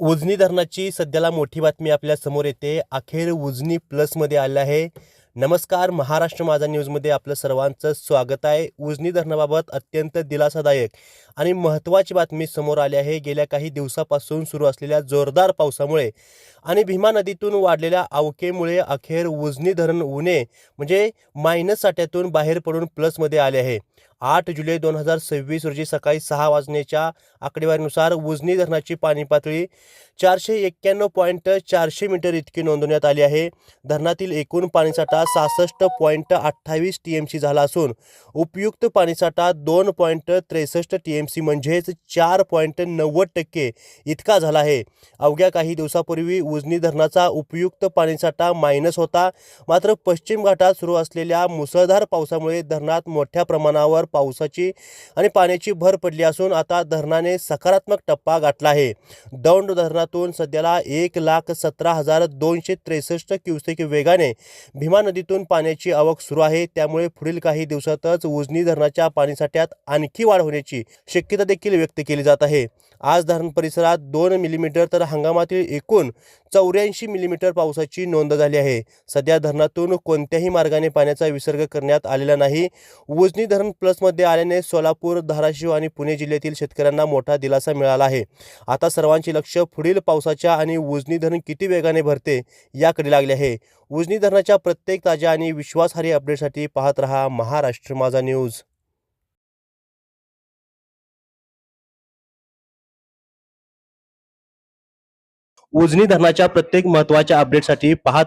उजनी धरणाची सध्याला मोठी बातमी आपल्या समोर येते. अखेर उजनी प्लसमध्ये आले आहे. नमस्कार, महाराष्ट्र माझा न्यूजमध्ये आपलं सर्वांचं स्वागत आहे. उजनी धरणाबाबत अत्यंत दिलासादायक आणि महत्त्वाची बातमी समोर आली आहे. गेल्या काही दिवसापासून सुरू असलेल्या जोरदार पावसामुळे आणि भीमा नदीतून वाढलेल्या आवकेमुळे अखेर उजनी धरण उणे म्हणजे मायनस साठ्यातून बाहेर पडून प्लसमध्ये आले आहे. 8 जुलै 2026 रोजी सकाळी 6 वाजण्याच्या आकडेवारीनुसार उजनी धरणाची पाणी पातळी 491.400 मीटर इतकी नोंदवण्यात आली आहे. धरणातील एकूण पाणीसाठा 66.28 टीएमसी झाला असून उपयुक्त पाणीसाठा 2.63 टीएमसी म्हणजेच 4.90% इतका झाला आहे. अवघ्या काही दिवसापूर्वी उजनी धरणाचा उपयुक्त पाणीसाठा मायनस होता. मात्र पश्चिम घाटात सुरू असलेल्या मुसळधार पावसामुळे धरणात मोठ्या प्रमाणावर पावसाची आणि पाण्याची भर पडली असून आता धरणाने सकारात्मक टप्पा गाठला आहे. दौंड धरणातून सध्याला 1,17,263 क्युसेक वेगाने भीमा नदीतून पाण्याची आवक सुरू आहे. त्यामुळे पुढील काही दिवसातच उजनी धरणाच्या पाणीसाठ्यात आणखी वाढ होण्याची शक्यता देखील व्यक्त केली जात आहे. आज धरण परिसरात 2 मिलीमीटर तर हंगामातील एकूण 84 मिलीमीटर पावसाची नोंद झाली आहे. सध्या धरणातून कोणत्याही मार्गाने पाण्याचा विसर्ग करण्यात आलेला नाही. उजनी धरण प्लसमध्ये आल्याने सोलापूर, धाराशिव आणि पुणे जिल्ह्यातील शेतकऱ्यांना मोठा दिलासा मिळाला आहे. आता सर्वांचे लक्ष पुढील पावसाच्या आणि उजनी धरण किती वेगाने भरते याकडे लागले आहे. उजनी धरणाच्या प्रत्येक ताज्या आणि विश्वासार्ह अपडेटसाठी पाहत रहा महाराष्ट्र माझा न्यूज. उजनी धरणाच्या प्रत्येक महत्त्वाच्या अपडेटसाठी पाहत